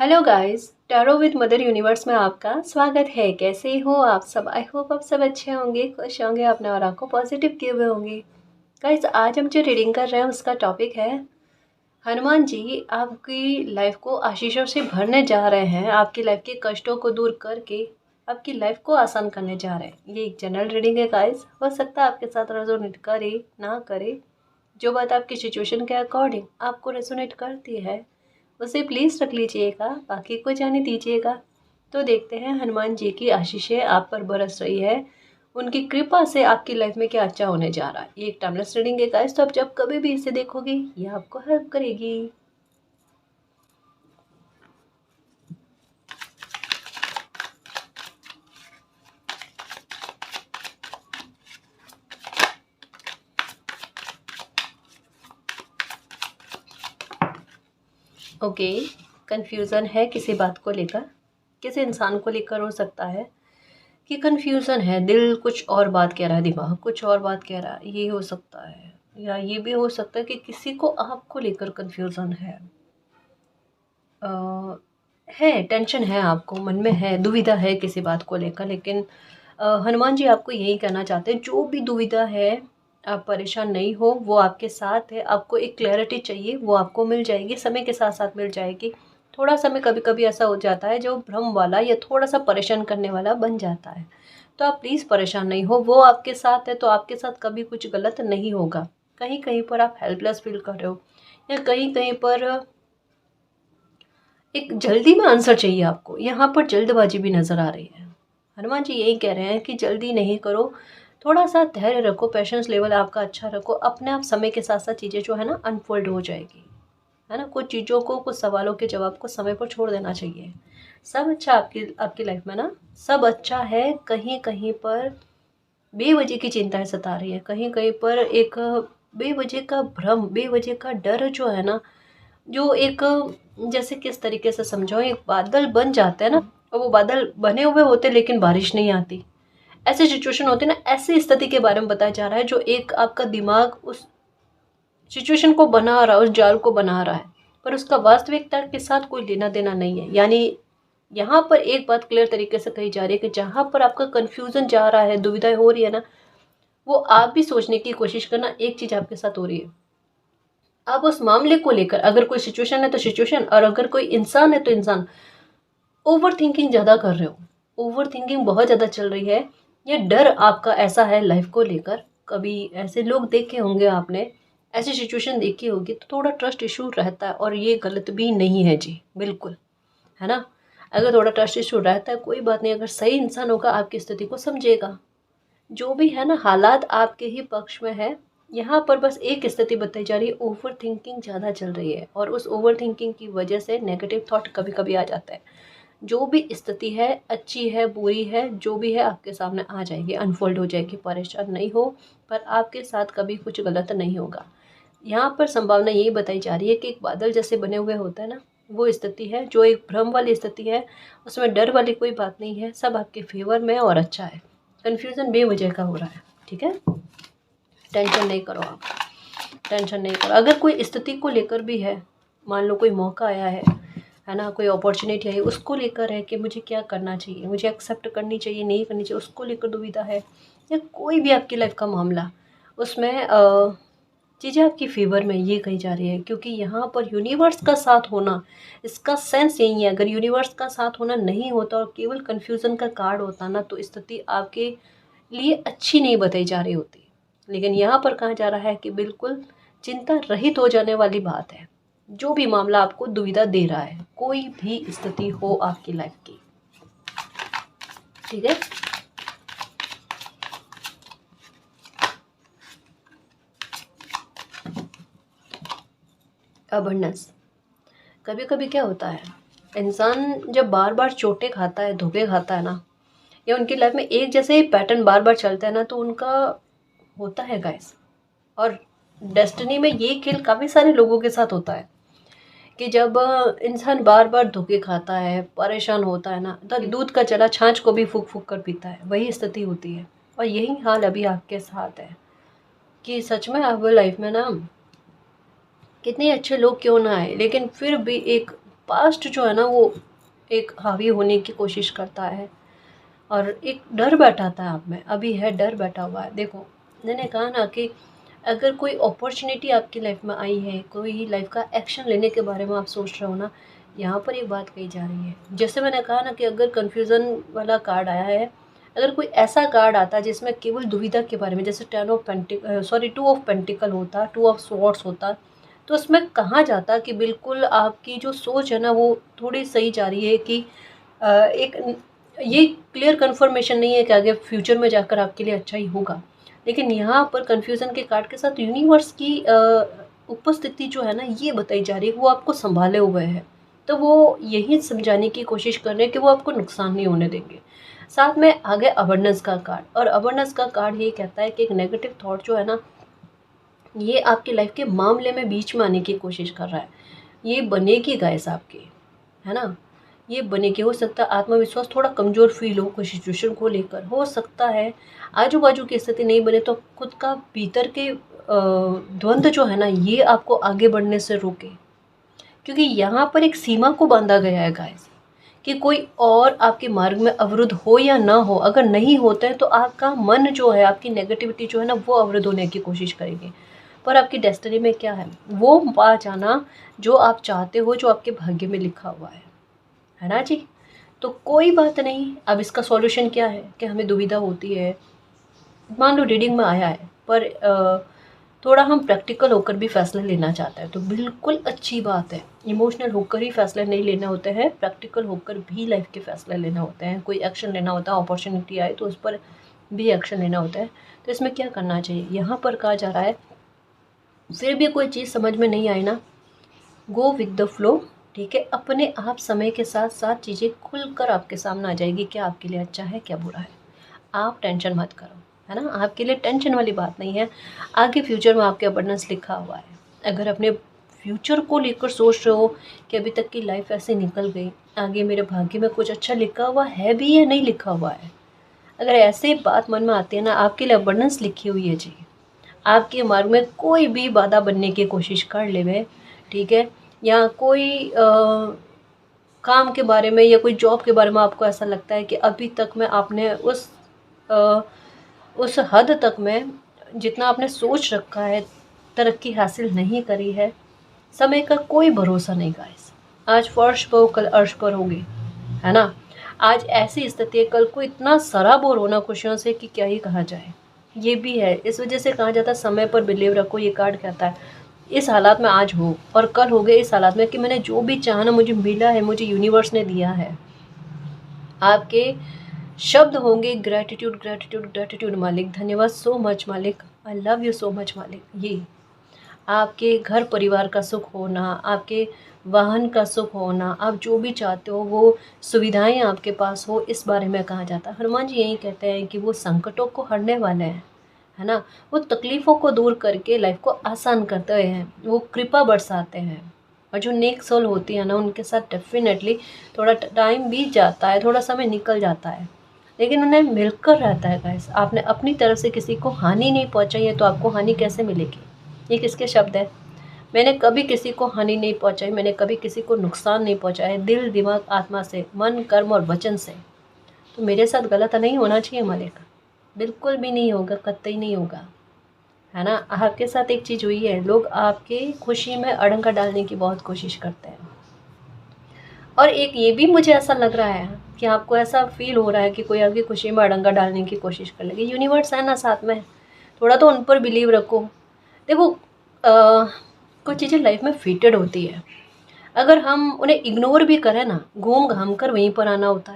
Hello guys, tarot with mother universe में आपका स्वागत है। कैसे हो आप सब? आई होप आप सब अच्छे होंगे, खुश होंगे, अपने और को पॉजिटिव किए हुए होंगे। गाइस, आज हम जो रीडिंग कर रहे हैं उसका टॉपिक है हनुमान जी आपकी लाइफ को आशीषों से भरने जा रहे हैं। आपकी लाइफ के कष्टों को दूर करके आपकी लाइफ को आसान करने जा रहे हैं। ये एक जनरल रीडिंग है गाइस, हो सकता है आपके साथ रेजोनेट करे ना करे। जो बात आपकी सिचुएशन के अकॉर्डिंग आपको रेजोनेट करती है उसे प्लीज़ रख लीजिएगा, बाकी को जाने दीजिएगा। तो देखते हैं हनुमान जी की आशीषें आप पर बरस रही है, उनकी कृपा से आपकी लाइफ में क्या अच्छा होने जा रहा है। ये एक टाइमलेस रीडिंग है गाइस, तो आप जब कभी भी इसे देखोगे ये आपको हेल्प करेगी। ओके, कन्फ्यूज़न है किसी बात को लेकर, किसी इंसान को लेकर हो सकता है कि कन्फ्यूज़न है, दिल कुछ और बात कह रहा है, दिमाग कुछ और बात कह रहा है। ये हो सकता है, या ये भी हो सकता है कि किसी को आपको लेकर कन्फ्यूज़न है। अ, है, टेंशन है, आपको मन में है, दुविधा है किसी बात को लेकर। लेकिन हनुमान जी आपको यही कहना चाहते हैं, जो भी दुविधा है आप परेशान नहीं हो, वो आपके साथ है। आपको एक क्लैरिटी चाहिए, वो आपको मिल जाएगी, समय के साथ साथ मिल जाएगी। थोड़ा समय कभी कभी ऐसा हो जाता है जो भ्रम वाला या थोड़ा सा परेशान करने वाला बन जाता है, तो आप प्लीज़ परेशान नहीं हो, वो आपके साथ है। तो आपके साथ कभी कुछ गलत नहीं होगा। कहीं कहीं पर आप हेल्पलेस फील कर रहे हो, या कहीं कहीं पर एक जल्दी में आंसर चाहिए आपको, यहाँ पर जल्दबाजी भी नज़र आ रही है। हनुमान जी यही कह रहे हैं कि जल्दी नहीं करो, थोड़ा सा धैर्य रखो, पेशेंस लेवल आपका अच्छा रखो। अपने आप समय के साथ साथ चीज़ें जो है ना अनफोल्ड हो जाएगी, है ना। कुछ चीज़ों को, कुछ सवालों के जवाब को समय पर छोड़ देना चाहिए। सब अच्छा आपकी आपकी लाइफ में ना, सब अच्छा है। कहीं कहीं पर बेवजह की चिंताएं सता रही है, कहीं कहीं पर एक बेवजह का भ्रम, बेवजह का डर जो है ना, जो एक, जैसे किस तरीके से समझाऊं, एक बादल बन जाते हैं ना, और वो बादल बने हुए होते लेकिन बारिश नहीं आती। ऐसी सिचुएशन होती है ना, ऐसी स्थिति के बारे में बताया जा रहा है, जो एक आपका दिमाग उस सिचुएशन को बना रहा है, उस जाल को बना रहा है, पर उसका वास्तविकता के साथ कोई लेना देना नहीं है। यानी यहाँ पर एक बात क्लियर तरीके से कही जा रही है कि जहाँ पर आपका कंफ्यूजन जा रहा है, दुविधा हो रही है ना, वो आप भी सोचने की कोशिश करना, एक चीज आपके साथ हो रही है। आप उस मामले को लेकर, अगर कोई सिचुएशन है तो सिचुएशन, और अगर कोई इंसान है तो इंसान, ओवर थिंकिंग ज़्यादा कर रहे हो। ओवर थिंकिंग बहुत ज़्यादा चल रही है। ये डर आपका ऐसा है लाइफ को लेकर। कभी ऐसे लोग देखे होंगे आपने, ऐसी सिचुएशन देखी होगी, तो थोड़ा ट्रस्ट इशू रहता है, और ये गलत भी नहीं है जी, बिल्कुल, है ना। अगर थोड़ा ट्रस्ट इशू रहता है कोई बात नहीं, अगर सही इंसान होगा आपकी स्थिति को समझेगा। जो भी है ना, हालात आपके ही पक्ष में है। यहाँ पर बस एक स्थिति बताई जा रही है, ओवर थिंकिंग ज़्यादा चल रही है, और उस ओवर थिंकिंग की वजह से नेगेटिव थॉट कभी कभी आ जाता है। जो भी स्थिति है, अच्छी है बुरी है, जो भी है आपके सामने आ जाएगी, अनफोल्ड हो जाएगी। परेशान नहीं हो, पर आपके साथ कभी कुछ गलत नहीं होगा। यहाँ पर संभावना यही बताई जा रही है कि एक बादल जैसे बने हुए होता है ना, वो स्थिति है, जो एक भ्रम वाली स्थिति है। उसमें डर वाली कोई बात नहीं है, सब आपके फेवर में है और अच्छा है। कन्फ्यूज़न बेवजह का हो रहा है, ठीक है। टेंशन नहीं करो आप, टेंशन नहीं करो। अगर कोई स्थिति को लेकर भी है, मान लो कोई मौका आया है ना, कोई अपॉर्चुनिटी आई, उसको लेकर है कि मुझे क्या करना चाहिए, मुझे एक्सेप्ट करनी चाहिए नहीं करनी चाहिए, उसको लेकर दुविधा है, या कोई भी आपकी लाइफ का मामला, उसमें चीज़ें आपकी फेवर में ये कही जा रही है। क्योंकि यहाँ पर यूनिवर्स का साथ होना, इसका सेंस यही है। अगर यूनिवर्स का साथ होना नहीं होता और केवल कन्फ्यूज़न का कार्ड होता ना, तो स्थिति आपके लिए अच्छी नहीं बताई जा रही होती। लेकिन यहाँ पर कहा जा रहा है कि बिल्कुल चिंता रहित हो जाने वाली बात है। जो भी मामला आपको दुविधा दे रहा है, कोई भी स्थिति हो आपकी लाइफ की, ठीक है। अबंडेंस। कभी कभी क्या होता है, इंसान जब बार बार चोटें खाता है, धोखे खाता है ना, या उनकी लाइफ में एक जैसे ही पैटर्न बार बार चलता है ना, तो उनका होता है गाइस। और डेस्टिनी में ये खेल काफ़ी सारे लोगों के साथ होता है कि जब इंसान बार बार धोखे खाता है, परेशान होता है ना, तो दूध का चला छाछ को भी फूक फूक कर पीता है, वही स्थिति होती है। और यही हाल अभी आपके साथ है कि सच में आप लाइफ में ना, कितने अच्छे लोग क्यों ना आए, लेकिन फिर भी एक पास्ट जो है ना वो एक हावी होने की कोशिश करता है और एक डर बैठाता है आप में, अभी है डर बैठा हुआ है। देखो मैंने कहा ना कि अगर कोई अपॉर्चुनिटी आपकी लाइफ में आई है, कोई लाइफ का एक्शन लेने के बारे में आप सोच रहे हो ना, यहाँ पर एक बात कही जा रही है। जैसे मैंने कहा ना कि अगर कन्फ्यूज़न वाला कार्ड आया है, अगर कोई ऐसा कार्ड आता जिसमें केवल दुविधा के बारे में, जैसे टू ऑफ पेंटिकल होता, टू ऑफ स्वॉर्ड्स होता, तो उसमें कहा जाता कि बिल्कुल आपकी जो सोच है ना वो थोड़ी सही जा रही है कि एक ये क्लियर कन्फर्मेशन नहीं है कि आगे फ्यूचर में जाकर आपके लिए अच्छा ही होगा। लेकिन यहाँ पर कन्फ्यूज़न के कार्ड के साथ यूनिवर्स की उपस्थिति जो है ना ये बताई जा रही है, वो आपको संभाले हुए है। तो वो यही समझाने की कोशिश कर रहे हैं कि वो आपको नुकसान नहीं होने देंगे। साथ में आगे अवेयरनेस का कार्ड, और अवेयरनेस का कार्ड ये कहता है कि एक नेगेटिव थॉट जो है ना ये आपकी लाइफ के मामले में बीच में आने की कोशिश कर रहा है। ये बनेगी गाइस आपकी, है ना, ये बनेगी। हो सकता है आत्मविश्वास थोड़ा कमज़ोर फील हो कुछ सिचुएशन को लेकर, हो सकता है आजू बाजू की स्थिति नहीं बने तो खुद का भीतर के द्वंद्व जो है ना ये आपको आगे बढ़ने से रोके, क्योंकि यहाँ पर एक सीमा को बांधा गया है गाइस कि कोई और आपके मार्ग में अवरुद्ध हो या ना हो, अगर नहीं होता है तो आपका मन जो है, आपकी नेगेटिविटी जो है ना वो अवरुद्ध होने की कोशिश करेगी। पर आपकी डेस्टिनी में क्या है वो पा जाना जो आप चाहते हो, जो आपके भाग्य में लिखा हुआ है ना जी। तो कोई बात नहीं। अब इसका सॉल्यूशन क्या है कि हमें दुविधा होती है, मान लो रीडिंग में आया है पर थोड़ा हम प्रैक्टिकल होकर भी फैसला लेना चाहते हैं तो बिल्कुल अच्छी बात है। इमोशनल होकर ही फैसले नहीं लेने होते हैं, प्रैक्टिकल होकर भी लाइफ के फैसले लेने होते हैं। कोई एक्शन लेना होता है, अपॉर्चुनिटी आए तो उस पर भी एक्शन लेना होता है। तो इसमें क्या करना चाहिए, यहाँ पर कहा जा रहा है फिर भी कोई चीज़ समझ में नहीं आई ना, गो विद द फ्लो, ठीक है। अपने आप समय के साथ साथ चीज़ें खुलकर आपके सामने आ जाएगी, क्या आपके लिए अच्छा है क्या बुरा है। आप टेंशन मत करो, है ना, आपके लिए टेंशन वाली बात नहीं है। आगे फ्यूचर में आपके अबंडेंस लिखा हुआ है। अगर अपने फ्यूचर को लेकर सोच रहे हो कि अभी तक की लाइफ ऐसे निकल गई, आगे मेरे भाग्य में कुछ अच्छा लिखा हुआ है भी या नहीं लिखा हुआ है, अगर ऐसे बात मन में आती है ना, आपके लिए अबंडेंस लिखी हुई है जी। आपके मार्ग में कोई भी बाधा बनने की कोशिश कर ले, ठीक है, या कोई काम के बारे में या कोई जॉब के बारे में आपको ऐसा लगता है कि अभी तक में आपने उस हद तक में जितना आपने सोच रखा है तरक्की हासिल नहीं करी है, समय का कोई भरोसा नहीं गाइस। आज फर्श पर हो कल अर्श पर होगी, है ना। आज ऐसी स्थिति है, कल को इतना सराबोर होना खुशियों से कि क्या ही कहा जाए। ये भी है, इस वजह से कहा जाता है समय पर बिलीव रखो। ये कार्ड कहता है इस हालात में आज हो और कल हो गए इस हालात में कि मैंने जो भी चाहा ना मुझे मिला है, मुझे यूनिवर्स ने दिया है। आपके शब्द होंगे ग्रैटिट्यूड ग्रैटिट्यूड ग्रैटिट्यूड मालिक, धन्यवाद सो मच मालिक, I love you so much मालिक। ये आपके घर परिवार का सुख होना, आपके वाहन का सुख होना, आप जो भी चाहते हो वो सुविधाएं आपके पास हो, इस बारे में कहा जाता है। हनुमान जी यही कहते हैं कि वो संकटों को हरने वाले हैं, है ना, वो तकलीफ़ों को दूर करके लाइफ को आसान करते हैं, वो कृपा बरसाते हैं। और जो नेक सोल होती है ना उनके साथ डेफिनेटली थोड़ा टाइम बीत जाता है, थोड़ा समय निकल जाता है, लेकिन उन्हें मिलकर रहता है गाइस। आपने अपनी तरफ से किसी को हानि नहीं पहुंचाई है तो आपको हानि कैसे मिलेगी। ये किसके शब्द है, मैंने कभी किसी को हानि नहीं पहुंचाई, मैंने कभी किसी को नुकसान नहीं पहुंचाया, दिल दिमाग आत्मा से, मन कर्म और वचन से। तो मेरे साथ गलत नहीं होना चाहिए मालिक, बिल्कुल भी नहीं होगा, कतई नहीं होगा, है ना। आपके साथ एक चीज़ हुई है, लोग आपके खुशी में अड़ंगा डालने की बहुत कोशिश करते हैं। और एक ये भी मुझे ऐसा लग रहा है कि आपको ऐसा फील हो रहा है कि कोई आपकी खुशी में अड़ंगा डालने की कोशिश कर लेगी। यूनिवर्स है ना साथ में, थोड़ा तो उन पर बिलीव रखो। देखो कुछ चीज़ें लाइफ में फेटेड होती है, अगर हम उन्हें इग्नोर भी करें ना, घूम घाम कर वहीं पर आना होता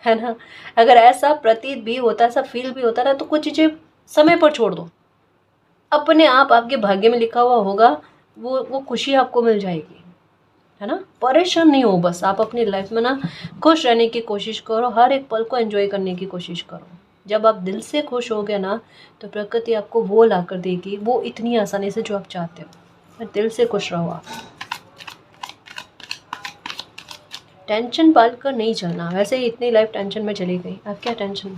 है ना। अगर ऐसा प्रतीत भी होता है, ऐसा फील भी होता है ना, तो कुछ चीज़ें समय पर छोड़ दो, अपने आप आपके भाग्य में लिखा हुआ होगा, वो खुशी आपको मिल जाएगी, है ना। परेशान नहीं हो, बस आप अपनी लाइफ में ना खुश रहने की कोशिश करो, हर एक पल को एंजॉय करने की कोशिश करो। जब आप दिल से खुश होगे ना तो प्रकृति आपको वो ला कर देगी, वो इतनी आसानी से जो आप चाहते हो। पर दिल से खुश रहो आप, टेंशन पाल कर नहीं चलना। वैसे ही इतनी लाइफ टेंशन में चली गई, अब क्या टेंशन।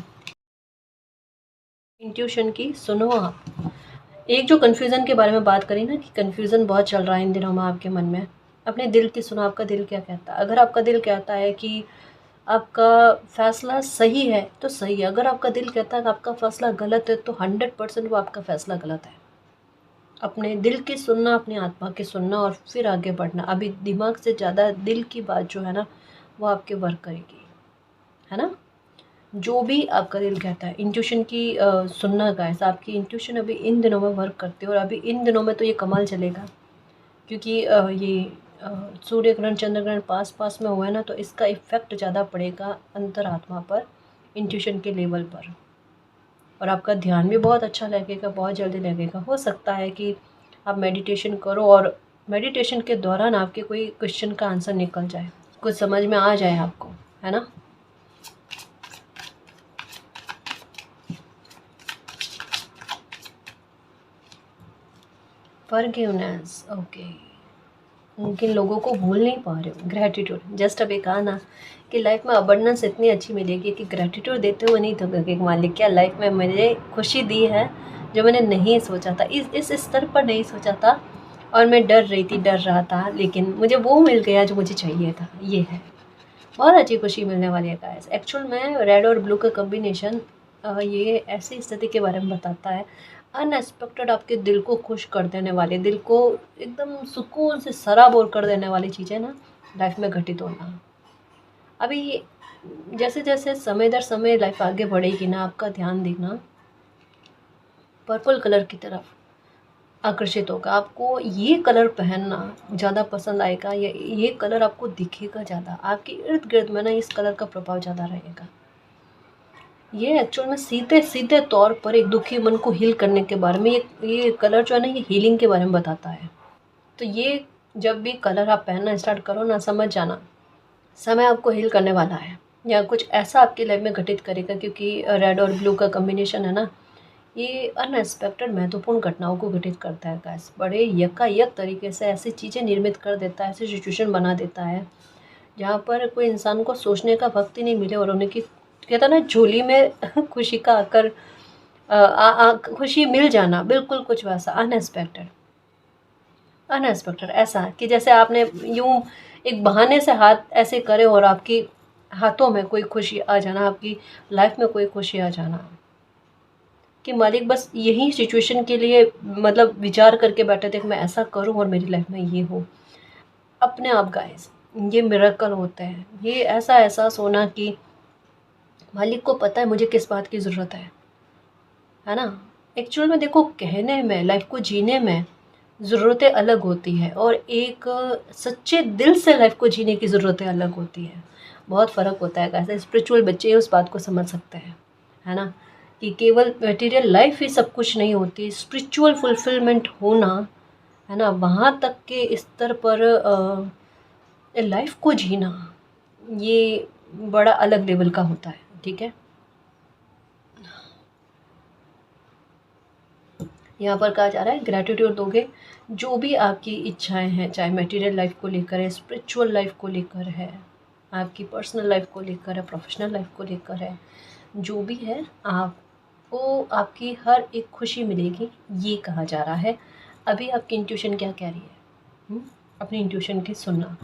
इंट्यूशन की सुनो आप। एक जो कन्फ्यूज़न के बारे में बात करी ना कि कन्फ्यूज़न बहुत चल रहा है इन दिनों में आपके मन में, अपने दिल की सुनो, आपका दिल क्या कहता है। अगर आपका दिल कहता है कि आपका फ़ैसला सही है तो सही है, अगर आपका दिल कहता है कि आपका फ़ैसला गलत है तो 100% वो आपका फ़ैसला गलत है। अपने दिल की सुनना, अपनी आत्मा की सुनना और फिर आगे बढ़ना। अभी दिमाग से ज़्यादा दिल की बात जो है ना वो आपके वर्क करेगी, है ना। जो भी आपका दिल कहता है, इंट्यूशन की सुनना गाइस, आपकी इंट्यूशन अभी इन दिनों में वर्क करती है। और अभी इन दिनों में तो ये कमाल चलेगा, क्योंकि ये अ, सूर्य ग्रहण चंद्र ग्रहण पास पास में हुआ है ना, तो इसका इफ़ेक्ट ज़्यादा पड़ेगा अंतरात्मा पर, इंट्यूशन के लेवल पर। और आपका ध्यान भी बहुत अच्छा लगेगा, बहुत जल्दी लगेगा। हो सकता है कि आप मेडिटेशन करो और मेडिटेशन के दौरान आपके कोई क्वेश्चन का आंसर निकल जाए, कुछ समझ में आ जाए आपको, है ना। Forgiveness, okay. किन लोगों को भूल नहीं पा रहे हो, ग्रैटिट्यूड। जस्ट अभी कहा ना कि लाइफ में अबंडेंस इतनी अच्छी मिलेगी कि ग्रैटिट्यूड देते हुए नहीं थकोगे कि मालिक क्या लाइफ में मुझे खुशी दी है जो मैंने नहीं सोचा था, इस स्तर पर नहीं सोचा था। और मैं डर रहा था, लेकिन मुझे वो मिल गया जो मुझे चाहिए था। ये है बहुत अच्छी खुशी मिलने वाली है गाइस। एक्चुअल में रेड और ब्लू का कॉम्बिनेशन ये ऐसी स्थिति के बारे में बताता है, अनएक्सपेक्टेड आपके दिल को खुश कर देने वाली, दिल को एकदम सुकून से सराबोर कर देने वाली चीज़ें ना लाइफ में घटित होना। अभी जैसे जैसे समय दर समय लाइफ आगे बढ़ेगी ना, आपका ध्यान देना पर्पल कलर की तरफ आकर्षित होगा। आपको ये कलर पहनना ज़्यादा पसंद आएगा, ये कलर आपको दिखेगा ज़्यादा, आपके इर्द गिर्द में ना इस कलर का प्रभाव ज़्यादा रहेगा। ये एक्चुअल में सीधे सीधे तौर पर एक दुखी मन को हील करने के बारे में, ये कलर जो है ना ये हीलिंग के बारे में बताता है। तो ये जब भी कलर आप पहनना स्टार्ट करो ना, समझ जाना समय आपको हील करने वाला है, या कुछ ऐसा आपकी लाइफ में घटित करेगा। क्योंकि रेड और ब्लू का कम्बिनेशन है ना, ये अनएक्सपेक्टेड महत्वपूर्ण घटनाओं को घटित करता है गाइस। बड़े यकायक तरीके से ऐसी चीज़ें निर्मित कर देता है, ऐसी सिचुएशन बना देता है जहाँ पर कोई इंसान को सोचने का वक्त ही नहीं मिले और उनकी कहता ना झोली में खुशी का आकर खुशी मिल जाना, बिल्कुल कुछ वैसा अनएक्सपेक्टेड। अनएक्सपेक्टेड ऐसा कि जैसे आपने यूं एक बहाने से हाथ ऐसे करे और आपकी हाथों में कोई खुशी आ जाना, आपकी लाइफ में कोई खुशी आ जाना, कि मालिक बस यही सिचुएशन के लिए मतलब विचार करके बैठे थे कि मैं ऐसा करूं और मेरी लाइफ में ये हो। अपने आप गाइस ये मिरेकल होते हैं, ये ऐसा एहसास होना कि मालिक को पता है मुझे किस बात की ज़रूरत है ना। एक्चुअल में देखो, कहने में लाइफ को जीने में ज़रूरतें अलग होती हैं और एक सच्चे दिल से लाइफ को जीने की ज़रूरतें अलग होती है। बहुत फ़र्क होता है गाइस। स्पिरिचुअल बच्चे उस बात को समझ सकते हैं, है ना, कि केवल मटेरियल लाइफ ही सब कुछ नहीं होती। स्पिरिचुअल फुलफिलमेंट होना, है ना, वहाँ तक के स्तर पर लाइफ को जीना ये बड़ा अलग लेवल का होता है। ठीक है, यहाँ पर कहा जा रहा है ग्रैटिट्यूड दोगे जो भी आपकी इच्छाएं हैं, चाहे मटेरियल लाइफ को लेकर है, स्पिरिचुअल लाइफ को लेकर है, आपकी पर्सनल लाइफ को लेकर है, प्रोफेशनल लाइफ को लेकर है, जो भी है आपको आपकी हर एक खुशी मिलेगी, ये कहा जा रहा है। अभी आपकी इंट्यूशन क्या कह रही है, अपनी इंट्यूशन की सुनना।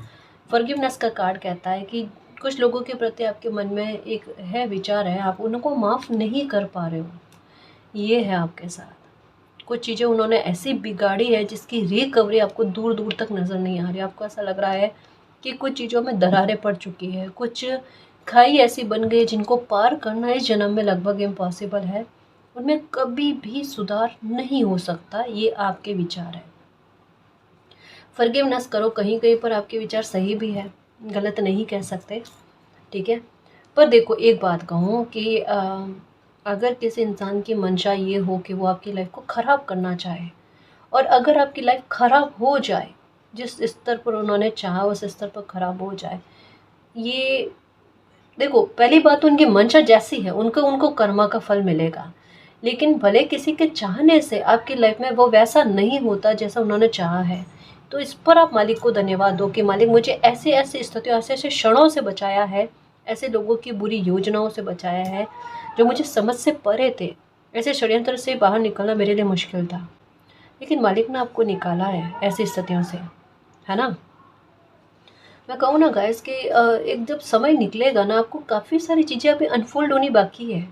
फॉरगिवनेस का कार्ड कहता है कि कुछ लोगों के प्रति आपके मन में एक है विचार है, आप उनको माफ़ नहीं कर पा रहे हो। ये है आपके साथ, कुछ चीज़ें उन्होंने ऐसी बिगाड़ी है जिसकी रिकवरी आपको दूर दूर तक नज़र नहीं आ रही। आपको ऐसा लग रहा है कि कुछ चीज़ों में दरारें पड़ चुकी है, कुछ खाई ऐसी बन गई जिनको पार करना इस जन्म में लगभग इम्पॉसिबल है, उनमें कभी भी सुधार नहीं हो सकता। ये आपके विचार है। फॉरगिवनेस करो, कहीं कहीं पर आपके विचार सही भी है, गलत नहीं कह सकते, ठीक है। पर देखो एक बात कहूँ कि अगर किसी इंसान की मंशा ये हो कि वो आपकी लाइफ को ख़राब करना चाहे, और अगर आपकी लाइफ ख़राब हो जाए, जिस स्तर पर उन्होंने चाहा उस स्तर पर ख़राब हो जाए, ये देखो पहली बात तो उनकी मंशा जैसी है उनको उनको कर्मा का फल मिलेगा। लेकिन भले किसी के चाहने से आपकी लाइफ में वो वैसा नहीं होता जैसा उन्होंने चाहा है, तो इस पर आप मालिक को धन्यवाद दो कि मालिक मुझे ऐसे ऐसे स्थितियों, ऐसे ऐसे क्षणों से बचाया है, ऐसे लोगों की बुरी योजनाओं से बचाया है जो मुझे समझ से परे थे। ऐसे षड्यंत्र से बाहर निकलना मेरे लिए मुश्किल था, लेकिन मालिक ने आपको निकाला है ऐसी स्थितियों से, है ना। मैं कहूँ ना गाइस कि एक जब समय निकलेगा ना, आपको काफ़ी सारी चीज़ें अभी अनफोल्ड होनी बाकी है,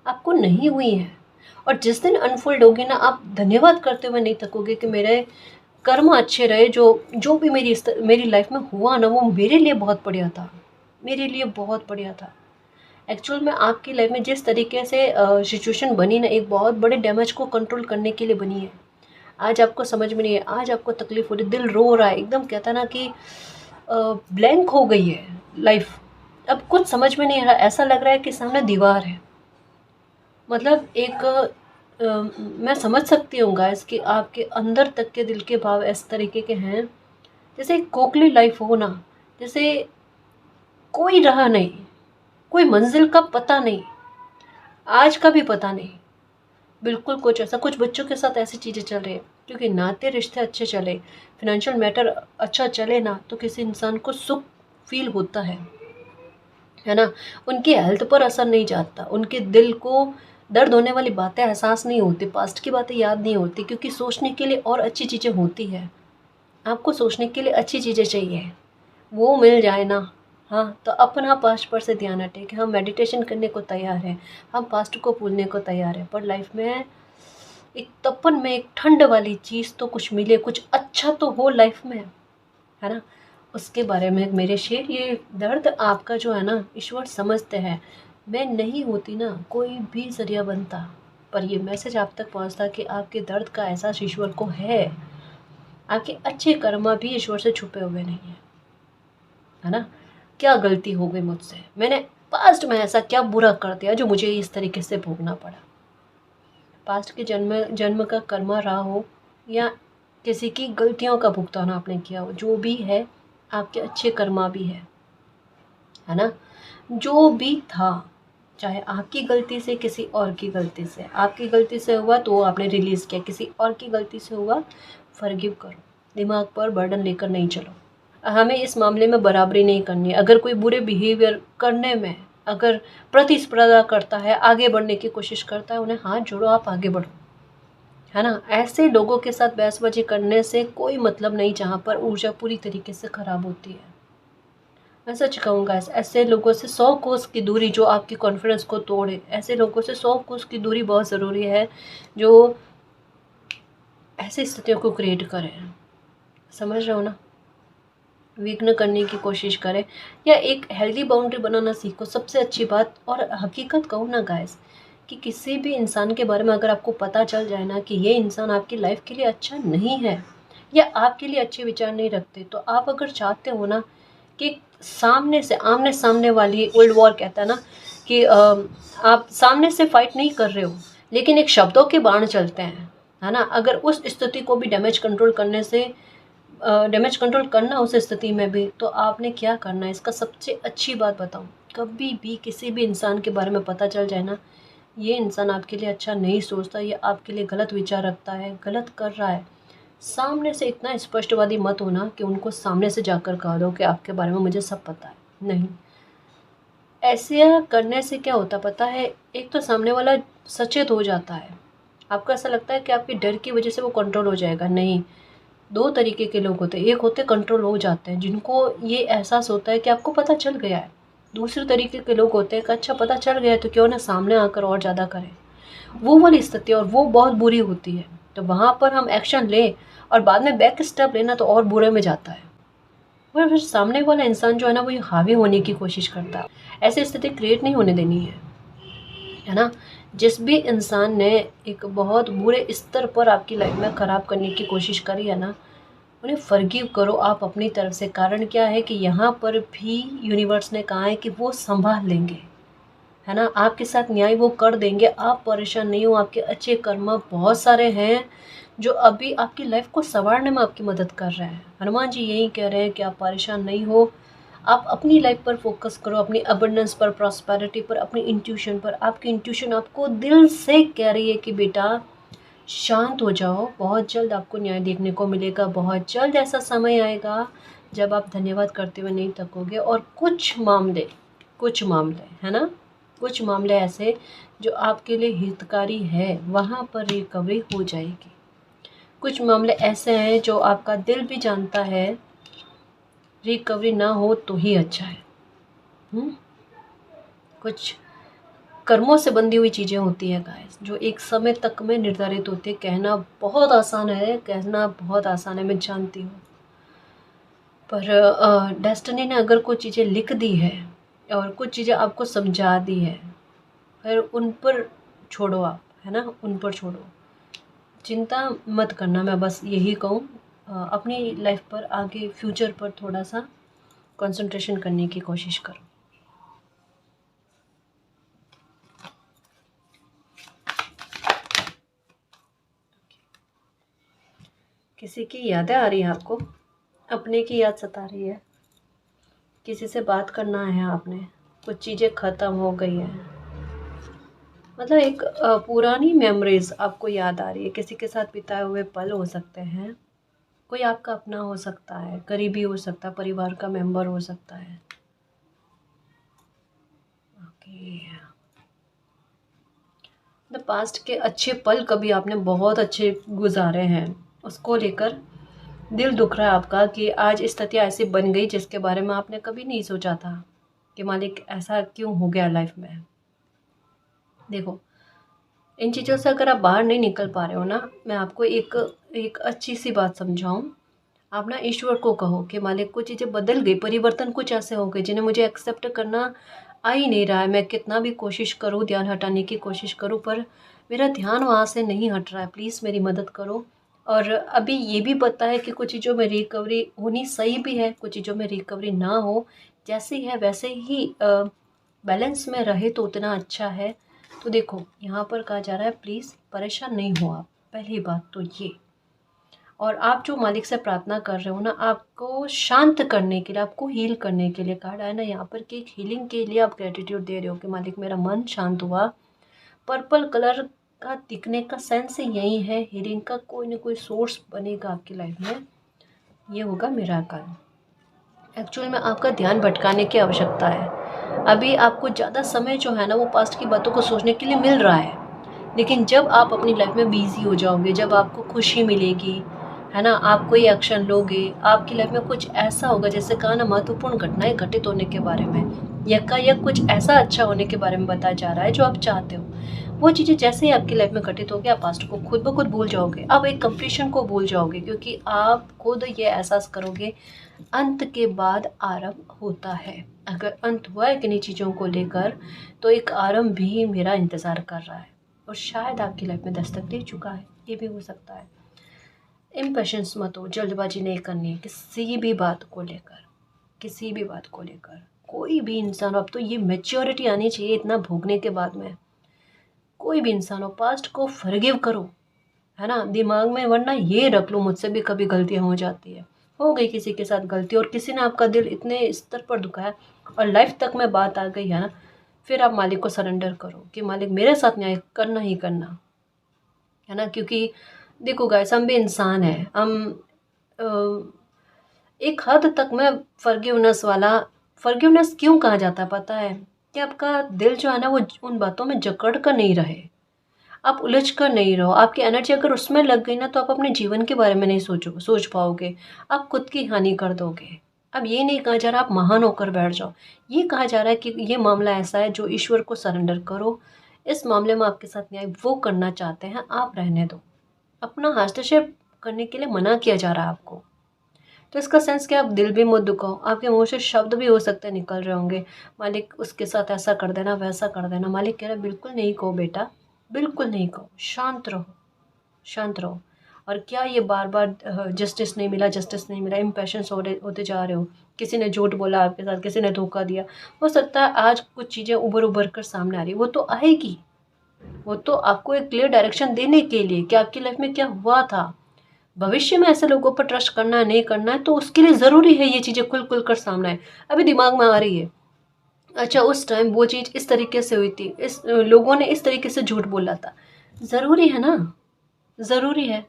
आपको नहीं हुई हैं। और जिस दिन अनफोल्ड होगी ना, आप धन्यवाद करते हुए नहीं थकोगे कि मेरे कर्म अच्छे रहे, जो जो भी मेरी लाइफ में हुआ ना, वो मेरे लिए बहुत बढ़िया था, मेरे लिए बहुत बढ़िया था। एक्चुअल में आपकी लाइफ में जिस तरीके से सिचुएशन बनी ना, एक बहुत बड़े डैमेज को कंट्रोल करने के लिए बनी है। आज आपको समझ में नहीं है, आज आपको तकलीफ हो रही, दिल रो रहा है, एकदम कहता है ना कि ब्लैंक हो गई है लाइफ। अब कुछ समझ में नहीं आ रहा, ऐसा लग रहा है कि सामने दीवार है। मतलब एक मैं समझ सकती हूँ गाइस कि आपके अंदर तक के दिल के भाव इस तरीके के हैं, जैसे एक खोखली लाइफ हो ना, जैसे कोई राह नहीं, कोई मंजिल का पता नहीं, आज का भी पता नहीं। बिल्कुल कुछ ऐसा, कुछ बच्चों के साथ ऐसी चीज़ें चल रही है, क्योंकि नाते रिश्ते अच्छे चले, फिनेंशियल मैटर अच्छा चले ना, तो किसी इंसान को सुख फील होता है ना। उनकी हेल्थ पर असर नहीं जाता, उनके दिल को दर्द होने वाली बातें एहसास नहीं होती, पास्ट की बातें याद नहीं होती, क्योंकि सोचने के लिए और अच्छी चीज़ें होती है। आपको सोचने के लिए अच्छी चीज़ें चाहिए, वो मिल जाए ना, हाँ, तो अपना पास्ट पर से ध्यान हटे कि हम मेडिटेशन करने को तैयार हैं, हम पास्ट को भूलने को तैयार हैं, पर लाइफ में एक तपन में एक ठंड वाली चीज़ तो कुछ मिले, कुछ अच्छा तो हो लाइफ में, है ना। उसके बारे में मेरे शेर, ये दर्द आपका जो है ना, ईश्वर समझते हैं। मैं नहीं होती ना, कोई भी ज़रिया बनता, पर ये मैसेज आप तक पहुंचता कि आपके दर्द का एहसास ईश्वर को है, आपके अच्छे कर्म भी ईश्वर से छुपे हुए नहीं है ना। क्या गलती हो गई मुझसे, मैंने पास्ट में ऐसा क्या बुरा कर दिया जो मुझे इस तरीके से भोगना पड़ा। पास्ट के जन्म जन्म का कर्मा रहा हो, या किसी की गलतियों का भुगतान आपने किया हो, जो भी है आपके अच्छे कर्मा भी है ना। जो भी था, चाहे आपकी गलती से, किसी और की गलती से, आपकी गलती से हुआ तो वो आपने रिलीज़ किया, किसी और की गलती से हुआ, फॉरगिव करो, दिमाग पर बर्डन लेकर नहीं चलो। हमें इस मामले में बराबरी नहीं करनी है। अगर कोई बुरे बिहेवियर करने में अगर प्रतिस्पर्धा करता है, आगे बढ़ने की कोशिश करता है, उन्हें हाथ जोड़ो, आप आगे बढ़ो, है ना। ऐसे लोगों के साथ बहसबाजी करने से कोई मतलब नहीं, जहाँ पर ऊर्जा पूरी तरीके से ख़राब होती है। मैं सच कहूँगा, ऐसे लोगों से 100 कोस की दूरी, जो आपकी कॉन्फिडेंस को तोड़े, ऐसे लोगों से 100 कोस की दूरी बहुत ज़रूरी है, जो ऐसी स्थितियों को क्रिएट करें। समझ रहे हो ना, विघ्न करने की कोशिश करें, या एक हेल्दी बाउंड्री बनाना सीखो। सबसे अच्छी बात और हकीकत कहूँ ना गाइस, कि किसी भी इंसान के बारे में अगर आपको पता चल जाए ना कि ये इंसान आपकी लाइफ के लिए अच्छा नहीं है, या आपके लिए अच्छे विचार नहीं रखते, तो आप अगर चाहते हो ना कि सामने से, आमने सामने वाली, वर्ल्ड वॉर कहता है ना कि आप सामने से फाइट नहीं कर रहे हो, लेकिन एक शब्दों के बाण चलते हैं, है ना। अगर उस स्थिति को भी डैमेज कंट्रोल करना उस स्थिति में भी, तो आपने क्या करना है, इसका सबसे अच्छी बात बताऊं, कभी भी किसी भी इंसान के बारे में पता चल जाए ना, ये इंसान आपके लिए अच्छा नहीं सोचता, ये आपके लिए गलत विचार रखता है, गलत कर रहा है, सामने से इतना स्पष्टवादी मत होना कि उनको सामने से जाकर कह दो कि आपके बारे में मुझे सब पता है। नहीं, ऐसे करने से क्या होता पता है, एक तो सामने वाला सचेत हो जाता है, आपको ऐसा लगता है कि आपके डर की वजह से वो कंट्रोल हो जाएगा। नहीं, दो तरीके के लोग होते हैं, एक होते कंट्रोल हो जाते हैं, जिनको ये एहसास होता है कि आपको पता चल गया है। दूसरे तरीके के लोग होते हैं कि अच्छा पता चल गया है तो क्यों ना सामने आकर और ज़्यादा करें। वो वाली स्थिति, और वो बहुत बुरी होती है, तो वहाँ पर हम एक्शन लें और बाद में बैक स्टेप लेना तो और बुरे में जाता है। और फिर सामने वाला इंसान जो है ना, वो ये हावी होने की कोशिश करता है। ऐसी स्थिति क्रिएट नहीं होने देनी है ना। जिस भी इंसान ने एक बहुत बुरे स्तर पर आपकी लाइफ में ख़राब करने की कोशिश करी है ना, उन्हें फॉरगिव करो आप अपनी तरफ से। कारण क्या है कि यहाँ पर भी यूनिवर्स ने कहा है कि वो संभाल लेंगे, है ना, आपके साथ न्याय वो कर देंगे। आप परेशान नहीं हो, आपके अच्छे कर्म बहुत सारे हैं जो अभी आपकी लाइफ को संवारने में आपकी मदद कर रहे हैं। हनुमान जी यही कह रहे हैं कि आप परेशान नहीं हो, आप अपनी लाइफ पर फोकस करो, अपनी अबंडेंस पर, प्रॉस्पेरिटी पर, अपनी इंट्यूशन पर। आपकी इंट्यूशन आपको दिल से कह रही है कि बेटा शांत हो जाओ, बहुत जल्द आपको न्याय देखने को मिलेगा। बहुत जल्द ऐसा समय आएगा जब आप धन्यवाद करते हुए नहीं थकोगे। और कुछ मामले है ना, कुछ मामले ऐसे जो आपके लिए हितकारी है, वहाँ पर रिकवरी हो जाएगी। कुछ मामले ऐसे हैं जो आपका दिल भी जानता है रिकवरी ना हो तो ही अच्छा है। हुँ? कुछ कर्मों से बंधी हुई चीज़ें होती हैं गाइस, जो एक समय तक में निर्धारित होती है। कहना बहुत आसान है, कहना बहुत आसान है, मैं जानती हूँ। पर डेस्टिनी ने अगर कुछ चीज़ें लिख दी है और कुछ चीज़ें आपको समझा दी है, फिर उन पर छोड़ो आप, है ना? उन पर छोड़ो। चिंता मत करना, मैं बस यही कहूँ। अपनी लाइफ पर, आगे फ्यूचर पर थोड़ा-सा कंसंट्रेशन करने की कोशिश करो। किसी की यादें आ रही हैं आपको? अपने की याद सता रही है? किसी से बात करना है आपने? कुछ चीज़ें ख़त्म हो गई हैं। मतलब एक पुरानी मेमोरीज़ आपको याद आ रही है, किसी के साथ बिताए हुए पल हो सकते हैं, कोई आपका अपना हो सकता है, करीबी हो सकता है, परिवार का मेंबर हो सकता है। ओके। द पास्ट के अच्छे पल कभी आपने बहुत अच्छे गुज़ारे हैं, उसको लेकर दिल दुख रहा है आपका कि आज स्थिति ऐसी बन गई जिसके बारे में आपने कभी नहीं सोचा था कि मालिक ऐसा क्यों हो गया लाइफ में। देखो, इन चीज़ों से अगर आप बाहर नहीं निकल पा रहे हो ना, मैं आपको एक एक अच्छी सी बात समझाऊँ। आप ना ईश्वर को कहो कि मालिक कुछ चीज़ें बदल गई, परिवर्तन कुछ ऐसे हो गए जिन्हें मुझे एक्सेप्ट करना आ ही नहीं रहा है। मैं कितना भी कोशिश करूँ, ध्यान हटाने की कोशिश करूँ, पर मेरा ध्यान वहाँ से नहीं हट रहा है। प्लीज़ मेरी मदद करो। और अभी ये भी पता है कि कुछ चीज़ों में रिकवरी होनी सही भी है, कुछ चीज़ों में रिकवरी ना हो, जैसी है वैसे ही बैलेंस में रहे तो उतना अच्छा है। तो देखो, यहाँ पर कहा जा रहा है प्लीज़ परेशान नहीं हो आप, पहली बात तो ये। और आप जो मालिक से प्रार्थना कर रहे हो ना, आपको शांत करने के लिए, आपको हील करने के लिए कहा है ना यहाँ पर कि एक हीलिंग के लिए आप ग्रेटिट्यूड दे रहे हो कि मालिक मेरा मन शांत हुआ। पर्पल कलर का दिखने का सेंस यही है, हीलिंग का कोई ना कोई सोर्स बनेगा आपकी लाइफ में, ये होगा मिराकल। एक्चुअल में आपका ध्यान भटकाने की आवश्यकता है। अभी आपको ज़्यादा समय जो है ना वो पास्ट की बातों को सोचने के लिए मिल रहा है। लेकिन जब आप अपनी लाइफ में बिज़ी हो जाओगे, जब आपको खुशी मिलेगी, है ना? आप कोई एक्शन लोगे, आपकी लाइफ में कुछ ऐसा होगा, जैसे कहा ना, महत्वपूर्ण घटनाएँ घटित होने के बारे में, यकायक कुछ ऐसा अच्छा होने के बारे में बताया जा रहा है जो आप चाहते हो। वो चीज़ें जैसे ही आपकी लाइफ में घटित होगी, आप पास्ट को खुद ब खुद भूल जाओगे। आप एक कंप्लीशन को भूल जाओगे, क्योंकि आप खुद ये एहसास करोगे अंत के बाद आरंभ होता है। अगर अंत हुआ है किन्हीं चीज़ों को लेकर, तो एक आरंभ भी मेरा इंतज़ार कर रहा है और शायद आपकी लाइफ में दस्तक दे चुका है, ये भी हो सकता है। इम्पेशंस मत हो, जल्दबाजी नहीं करनी है किसी भी बात को लेकर, किसी भी बात को लेकर। कोई भी इंसान, अब तो ये मैच्योरिटी आनी चाहिए इतना भोगने के बाद में। कोई भी इंसान हो, पास्ट को फॉरगिव करो, है ना? दिमाग में वरना ये रख लो, मुझसे भी कभी गलतियाँ हो जाती है। हो गई किसी के साथ गलती और किसी ने आपका दिल इतने स्तर पर दुखाया और लाइफ तक में बात आ गई है ना, फिर आप मालिक को सरेंडर करो कि मालिक मेरे साथ न्याय करना ही करना, है ना? क्योंकि देखो गाइस, हम भी इंसान हैं। हम अ, एक हद तक में फॉरगिवनेस क्यों कहा जाता है पता है? कि आपका दिल जो है ना वो उन बातों में जकड़ कर नहीं रहे। आप उलझ कर नहीं रहो, आपकी एनर्जी अगर उसमें लग गई ना, तो आप अपने जीवन के बारे में नहीं सोच पाओगे, आप खुद की हानि कर दोगे। अब ये नहीं कहा जा रहा आप महान होकर बैठ जाओ, ये कहा जा रहा है कि ये मामला ऐसा है जो ईश्वर को सरेंडर करो। इस मामले में आपके साथ न्याय वो करना चाहते हैं, आप रहने दो। अपना हस्तक्षेप करने के लिए मना किया जा रहा है आपको। तो इसका सेंस क्या, आप दिल भी मत दुखाओ, आपके मुँह से शब्द भी हो सकते हैं निकल रहे होंगे, मालिक उसके साथ ऐसा कर देना, वैसा कर देना। मालिक कह रहा है बिल्कुल नहीं कहो बेटा, बिल्कुल नहीं कहो, शांत रहो, शांत रहो। और क्या ये बार-बार जस्टिस नहीं मिला, जस्टिस नहीं मिला, इम्पेशंस होते जा रहे हो। किसी ने झूठ बोला आपके साथ, किसी ने धोखा दिया। हो सकता है आज कुछ चीज़ें उभर-उभर कर सामने आ रही हैं, वो तो आएगी। वो तो आपको एक क्लियर डायरेक्शन देने के लिए कि आपकी लाइफ में क्या हुआ था। भविष्य में ऐसे लोगों पर ट्रस्ट करना है, नहीं करना है, तो उसके लिए ज़रूरी है ये चीज़ें खुल-खुल कर सामने आएँ। अभी दिमाग में आ रही है, अच्छा उस टाइम वो चीज़ इस तरीके से हुई थी, लोगों ने इस तरीके से झूठ बोला था। ज़रूरी है ना, ज़रूरी है।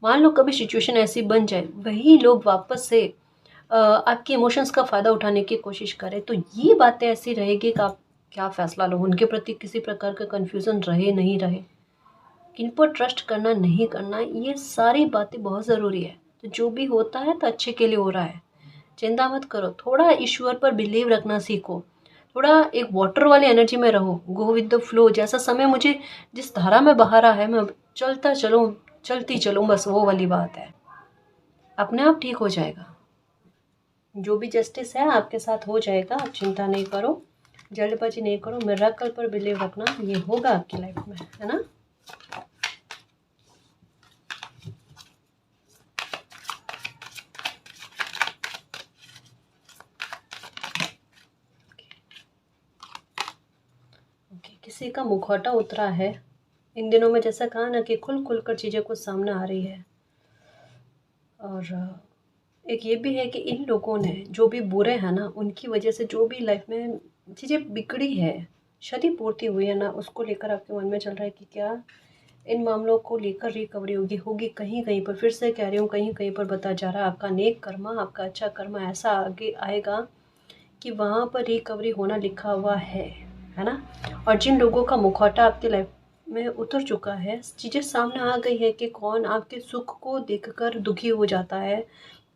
मान लो कभी सिचुएशन ऐसी बन जाए, वही लोग वापस से आपके इमोशंस का फ़ायदा उठाने की कोशिश करें, तो ये बातें ऐसी रहेगी कि आप क्या फ़ैसला लो, उनके प्रति किसी प्रकार का कन्फ्यूज़न रहे, नहीं रहे। किन पर ट्रस्ट करना, नहीं करना, ये सारी बातें बहुत ज़रूरी है। तो जो भी होता है तो अच्छे के लिए हो रहा है। चिंता मत करो, थोड़ा ईश्वर पर बिलीव रखना सीखो, थोड़ा एक वाटर वाली एनर्जी में रहो, गो विद द फ्लो। जैसा समय मुझे जिस धारा में बहा रहा है मैं चलता चलूँ, चलती चलूँ, बस वो वाली बात है। अपने आप ठीक हो जाएगा, जो भी जस्टिस है आपके साथ हो जाएगा, आप चिंता नहीं करो, जल्दबाजी नहीं करो, मिरेकल पर बिलीव रखना, ये होगा आपकी लाइफ में, है ना। ओके, किसी का मुखौटा उतरा है इन दिनों में, जैसा कहा ना कि खुल खुल कर चीज़ें कुछ सामने आ रही है। और एक ये भी है कि इन लोगों ने जो भी बुरे हैं ना, उनकी वजह से जो भी लाइफ में चीज़ें बिगड़ी है, क्षतिपूर्ति हुई है ना, उसको लेकर आपके मन में चल रहा है कि क्या इन मामलों को लेकर रिकवरी होगी, होगी कहीं कहीं पर। फिर से कह रही हूँ, कहीं कहीं पर बता जा रहा है आपका नेक कर्मा, आपका अच्छा कर्मा ऐसा आगे आएगा कि वहाँ पर रिकवरी होना लिखा हुआ है ना। और जिन लोगों का मुखौटा आपकी लाइफ में उतर चुका है, चीज़ें सामने आ गई है कि कौन आपके सुख को देखकर दुखी हो जाता है,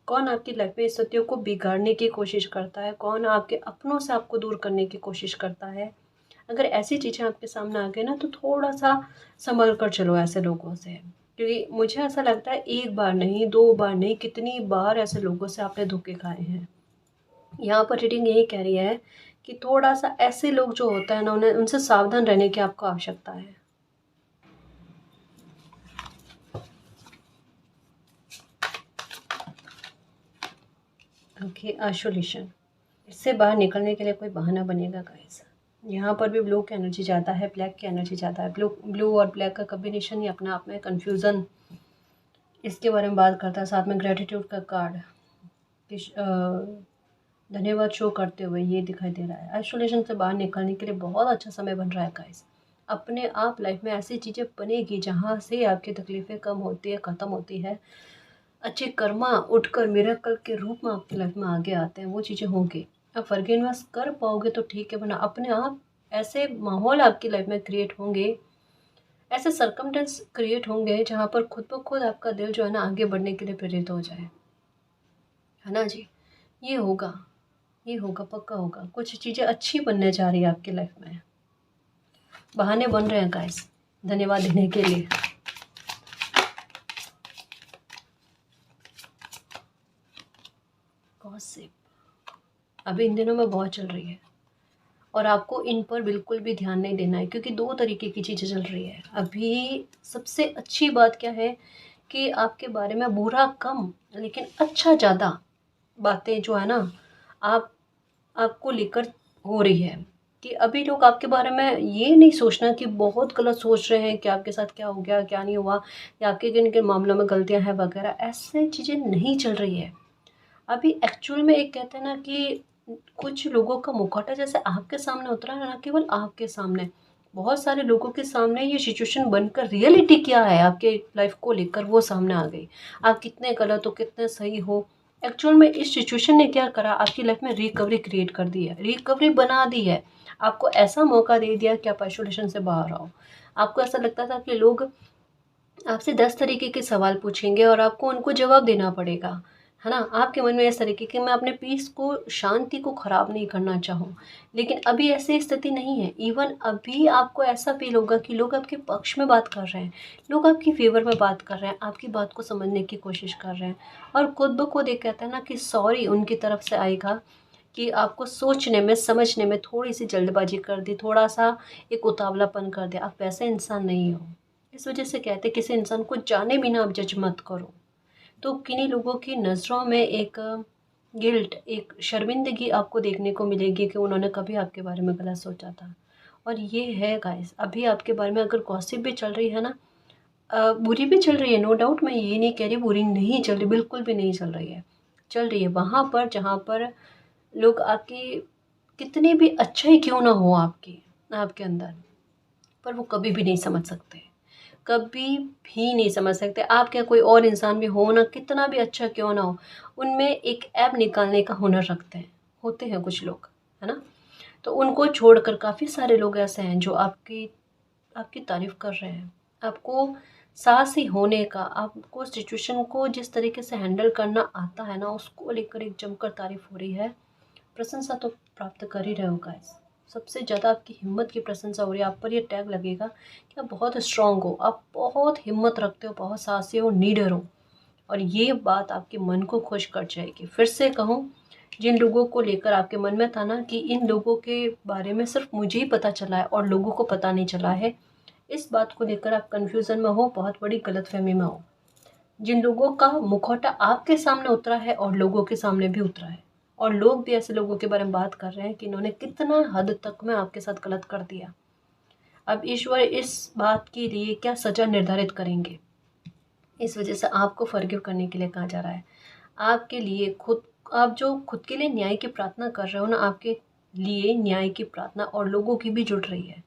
कौन आपकी लाइफ में स्थितियों को बिगाड़ने की कोशिश करता है, कौन आपके अपनों से आपको दूर करने की कोशिश करता है। अगर ऐसी चीज़ें आपके सामने आ गई ना, तो थोड़ा सा संभल कर चलो ऐसे लोगों से, क्योंकि मुझे ऐसा लगता है एक बार नहीं, दो बार नहीं, कितनी बार ऐसे लोगों से आपने धोखे खाए हैं। यहाँ पर रीडिंग यही कह रही है कि थोड़ा सा ऐसे लोग जो होता है ना, उन्हें उनसे सावधान रहने की आपको आवश्यकता है। ओके, आइसोलेशन, इससे बाहर निकलने के लिए कोई बहाना बनेगा गाइस। यहाँ पर भी ब्लू की एनर्जी ज़्यादा है, ब्लैक की एनर्जी ज़्यादा है। ब्लू और ब्लैक का कॉम्बिनेशन ही अपने आप में कन्फ्यूज़न इसके बारे में बात करता है। साथ में ग्रेटिट्यूड का कार्ड, धन्यवाद शो करते हुए ये दिखाई दे रहा है। आइसोलेशन से बाहर निकलने के लिए बहुत अच्छा समय बन रहा है गाइस। अपने आप लाइफ में ऐसी चीज़ें बनेगी जहाँ से आपकी तकलीफ़ें कम होती है, ख़त्म होती है, अच्छे कर्मा उठकर मिरेकल के रूप में आपकी लाइफ में आगे आते हैं, वो चीज़ें होंगी। आप फॉरगिवनेस कर पाओगे तो ठीक है, वरना अपने आप ऐसे माहौल आपकी लाइफ में क्रिएट होंगे, ऐसे सर्कमटेंस क्रिएट होंगे जहाँ पर खुद ब खुद आपका दिल जो है ना आगे बढ़ने के लिए प्रेरित हो जाए, है ना जी। ये होगा, ये होगा, पक्का होगा। कुछ चीज़ें अच्छी बनने जा रही है आपकी लाइफ में, बहाने बन रहे हैं गाइस धन्यवाद देने के लिए। गॉसिप अभी इन दिनों में बहुत चल रही है, और आपको इन पर बिल्कुल भी ध्यान नहीं देना है, क्योंकि दो तरीके की चीज़ें चल रही है अभी। सबसे अच्छी बात क्या है कि आपके बारे में बुरा कम लेकिन अच्छा ज़्यादा बातें जो है ना, आप आपको लेकर हो रही है, कि अभी लोग आपके बारे में ये नहीं सोचना कि बहुत गलत सोच रहे हैं कि आपके साथ क्या हो गया, क्या नहीं हुआ, या आपके किन किन मामलों में गलतियां हैं वगैरह, ऐसे चीज़ें नहीं चल रही है अभी। एक्चुअल में एक कहते हैं ना कि कुछ लोगों का मुखौटा जैसे आपके सामने उतरा है ना, केवल आपके सामने, बहुत सारे लोगों के सामने ये सिचुएशन बनकर रियलिटी क्या है आपके लाइफ को लेकर वो सामने आ गई। आप कितने गलत हो, कितने सही हो, एक्चुअल में इस सिचुएशन ने क्या करा, आपकी लाइफ में रिकवरी क्रिएट कर दी है, रिकवरी बना दी है। आपको ऐसा मौका दे दिया कि आप आइसोलेशन से बाहर आओ। आपको ऐसा लगता था कि लोग आपसे 10 तरीके के सवाल पूछेंगे और आपको उनको जवाब देना पड़ेगा, है ना। आपके मन में इस तरीके कि मैं अपने पीस को, शांति को ख़राब नहीं करना चाहूँ, लेकिन अभी ऐसी स्थिति नहीं है। इवन अभी आपको ऐसा फील होगा कि लोग आपके पक्ष में बात कर रहे हैं, लोग आपकी फेवर में बात कर रहे हैं, आपकी बात को समझने की कोशिश कर रहे हैं, और खुद ब खुद एक कहते हैं ना कि सॉरी उनकी तरफ से आएगा कि आपको सोचने में, समझने में थोड़ी सी जल्दबाजी कर दी, थोड़ा सा एक उतावलापन कर दिया। आप वैसे इंसान नहीं हो। इस वजह से कहते हैं किसी इंसान को जाने बिना आप जज मत करो। तो किन्हीं लोगों की नज़रों में एक गिल्ट, एक शर्मिंदगी आपको देखने को मिलेगी कि उन्होंने कभी आपके बारे में गलत सोचा था। और ये है गाइस, अभी आपके बारे में अगर गॉसिप भी चल रही है ना, बुरी भी चल रही है, नो डाउट, मैं ये नहीं कह रही बुरी नहीं चल रही, बिल्कुल भी नहीं चल रही है। चल रही है वहाँ पर जहाँ पर लोग आपकी कितनी भी अच्छा ही क्यों ना हो आपकी, आपके अंदर, पर वो कभी भी नहीं समझ सकते, कभी भी नहीं समझ सकते। आप क्या, कोई और इंसान भी हो ना, कितना भी अच्छा क्यों ना हो, उनमें एक ऐब निकालने का हुनर रखते हैं, होते हैं कुछ लोग, है ना। तो उनको छोड़कर काफ़ी सारे लोग ऐसे हैं जो आपकी आपकी तारीफ़ कर रहे हैं, आपको साहसी होने का, आपको सिचुएशन को जिस तरीके से हैंडल करना आता है ना, उसको लेकर एक जमकर तारीफ हो रही है। प्रशंसा तो प्राप्त कर ही रहे हो गाइस। सबसे ज़्यादा आपकी हिम्मत की प्रशंसा हो रही है। आप पर ये टैग लगेगा कि आप बहुत स्ट्रांग हो, आप बहुत हिम्मत रखते हो, बहुत साहसी हो, नीडर हो। और ये बात आपके मन को खुश कर जाएगी। फिर से कहूँ, जिन लोगों को लेकर आपके मन में था ना कि इन लोगों के बारे में सिर्फ मुझे ही पता चला है और लोगों को पता नहीं चला है, इस बात को लेकर आप कन्फ्यूज़न में हो, बहुत बड़ी गलतफहमी में हो। जिन लोगों का मुखौटा आपके सामने उतरा है और लोगों के सामने भी उतरा है, और लोग भी ऐसे लोगों के बारे में बात कर रहे हैं कि इन्होंने कितना हद तक में आपके साथ गलत कर दिया। अब ईश्वर इस बात के लिए क्या सज़ा निर्धारित करेंगे, इस वजह से आपको फॉरगिव करने के लिए कहा जा रहा है। आपके लिए खुद, आप जो खुद के लिए न्याय की प्रार्थना कर रहे हो ना, आपके लिए न्याय की प्रार्थना और लोगों की भी जुट रही है।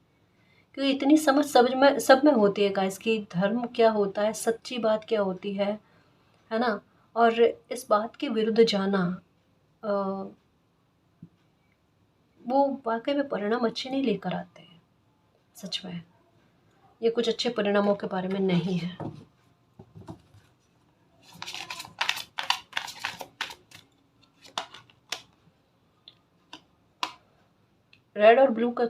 क्योंकि इतनी समझ सब में होती है गाइस कि धर्म क्या होता है, सच्ची बात क्या होती है ना। और इस बात के विरुद्ध जाना, अ, वो वाकई में परिणाम अच्छे नहीं लेकर आते हैं। सच में ये कुछ अच्छे परिणामों के बारे में नहीं है। रेड और ब्लू का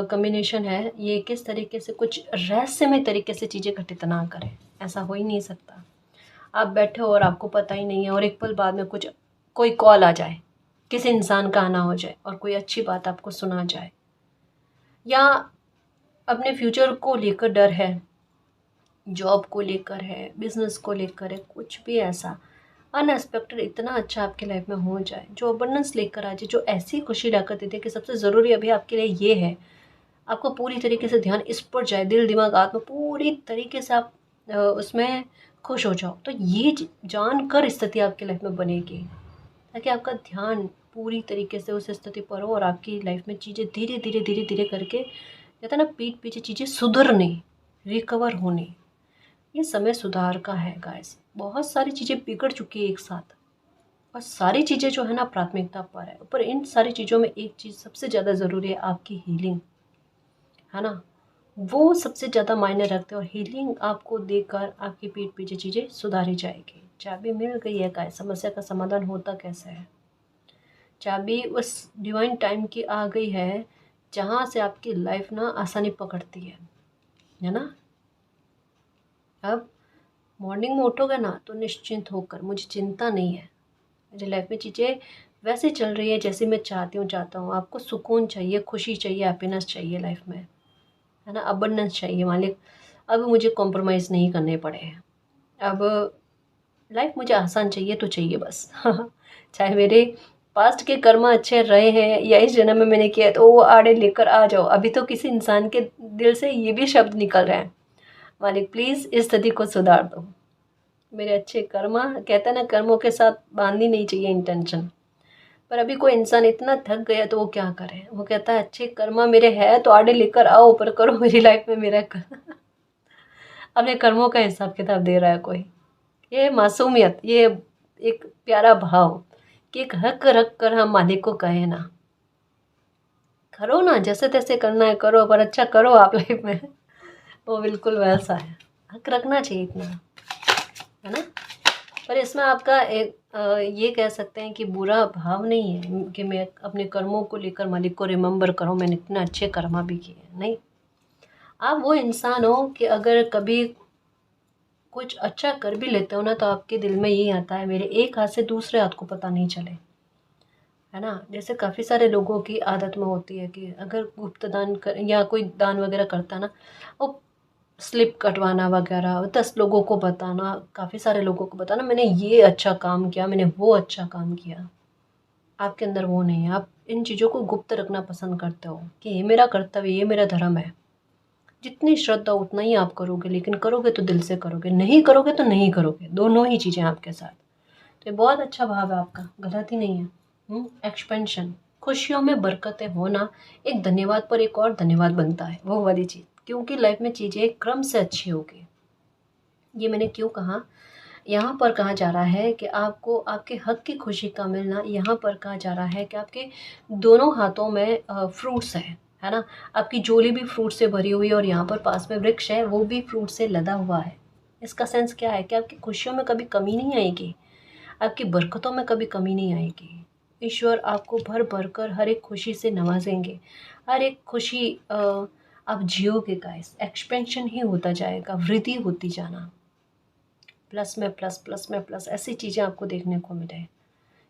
कॉम्बिनेशन है, ये किस तरीके से कुछ रहस्यमय तरीके से चीज़ें घटित ना करें, ऐसा हो ही नहीं सकता। आप बैठे हो और आपको पता ही नहीं है, और एक पल बाद में कुछ कोई कॉल आ जाए, किसी इंसान का आना हो जाए और कोई अच्छी बात आपको सुना जाए, या अपने फ्यूचर को लेकर डर है, जॉब को लेकर है, बिजनेस को लेकर है, कुछ भी ऐसा अनएक्सपेक्टेड इतना अच्छा आपकी लाइफ में हो जाए, जो अबंडेंस लेकर आ जाए, जो ऐसी खुशी लाकर देते हैं कि सबसे ज़रूरी अभी आपके लिए ये है, आपको पूरी तरीके से ध्यान इस पर जाए, दिल दिमाग आत्मा पूरी तरीके से आप उसमें खुश हो जाओ, तो ये जानकर स्थिति आपकी लाइफ में बनेगी, ताकि आपका ध्यान पूरी तरीके से उस स्थिति पर हो और आपकी लाइफ में चीज़ें धीरे धीरे धीरे धीरे करके, कहते हैं ना, पीठ पीछे चीज़ें सुधरने, रिकवर होने। ये समय सुधार का है गाइस। बहुत सारी चीज़ें बिगड़ चुकी है एक साथ, और सारी चीज़ें जो है ना प्राथमिकता पर है, पर इन सारी चीज़ों में एक चीज़ सबसे ज़्यादा ज़रूरी है, आपकी हीलिंग, है ना। वो सबसे ज़्यादा मायने रखते हैं, और हीलिंग आपको देकर आपकी पीठ पीछे चीज़ें सुधारी जाएगी। चाबी मिल गई है गाइस, समस्या का समाधान होता कैसे है। चाबी उस डिवाइन टाइम की आ गई है जहाँ से आपकी लाइफ ना आसानी पकड़ती है ना। अब मॉर्निंग में उठोगे ना तो निश्चिंत होकर, मुझे चिंता नहीं है, मेरी लाइफ में चीज़ें वैसे चल रही है जैसे मैं चाहती हूँ, चाहता हूँ। आपको सुकून चाहिए, खुशी चाहिए, हैप्पीनेस चाहिए लाइफ में, है ना, अबंडेंस चाहिए मालिक। अब मुझे कॉम्प्रोमाइज़ नहीं करने पड़े हैं। अब लाइफ मुझे आसान चाहिए तो चाहिए बस। चाहे मेरे पास्ट के कर्म अच्छे रहे हैं या इस जन्म में मैंने किया है, तो वो आड़े लेकर आ जाओ। अभी तो किसी इंसान के दिल से ये भी शब्द निकल रहे हैं, मालिक प्लीज़ इस स्थिति को सुधार दो। मेरे अच्छे कर्मा, कहते हैं ना, कर्मों के साथ बांधनी नहीं चाहिए इंटेंशन। पर अभी कोई इंसान इतना थक गया तो वो क्या करे, वो कहता है अच्छे कर्मा मेरे है तो आड़े लेकर आओ, ऊपर करो मेरी लाइफ में मेरा अपने कर्मों का हिसाब किताब दे रहा है कोई। ये मासूमियत, ये एक प्यारा भाव कि एक हक रख कर हम मालिक को कहे ना, करो ना जैसे तैसे करना है करो, पर अच्छा करो आप लाइफ में। वो बिल्कुल वैसा है, हक रखना चाहिए इतना, है ना। पर इसमें आपका एक ये कह सकते हैं कि बुरा भाव नहीं है कि मैं अपने कर्मों को लेकर मालिक को रिमेंबर करूं, मैंने इतने अच्छे कर्मा भी किए, नहीं। आप वो इंसान हो कि अगर कभी कुछ अच्छा कर भी लेते हो ना, तो आपके दिल में यही आता है मेरे एक हाथ से दूसरे हाथ को पता नहीं चले, है ना। जैसे काफ़ी सारे लोगों की आदत में होती है कि अगर गुप्त दान कर या कोई दान वगैरह करता है ना, वो स्लिप कटवाना वगैरह, 10 लोगों को बताना, काफ़ी सारे लोगों को बताना मैंने ये अच्छा काम किया, मैंने वो अच्छा काम किया। आपके अंदर वो नहीं है, आप इन चीज़ों को गुप्त रखना पसंद करते हो कि ये मेरा कर्तव्य, ये मेरा धर्म है। जितनी श्रद्धा उतना ही आप करोगे, लेकिन करोगे तो दिल से करोगे, नहीं करोगे तो नहीं करोगे, दोनों ही चीज़ें आपके साथ। तो ये बहुत अच्छा भाव है आपका, गलत ही नहीं है। एक्सपेंशन, खुशियों में बरकतें होना, एक धन्यवाद पर एक और धन्यवाद बनता है, वो वाली चीज़, क्योंकि लाइफ में चीज़ें क्रम से अच्छी होगी। ये मैंने क्यों कहा, यहाँ पर कहा जा रहा है कि आपको आपके हक की खुशी का मिलना, यहाँ पर कहा जा रहा है कि आपके दोनों हाथों में फ्रूट्स हैं, है ना। आपकी झोली भी फ्रूट से भरी हुई है और यहाँ पर पास में वृक्ष है, वो भी फ्रूट से लदा हुआ है। इसका सेंस क्या है कि आपकी खुशियों में कभी कमी नहीं आएगी, आपकी बरकतों में कभी कमी नहीं आएगी। ईश्वर आपको भर भर कर हर एक खुशी से नवाजेंगे। हर एक खुशी आप जियोगे गाइस, एक्सपेंशन ही होता जाएगा, वृद्धि होती जाना, प्लस में प्लस, प्लस में प्लस, ऐसी चीज़ें आपको देखने को मिले।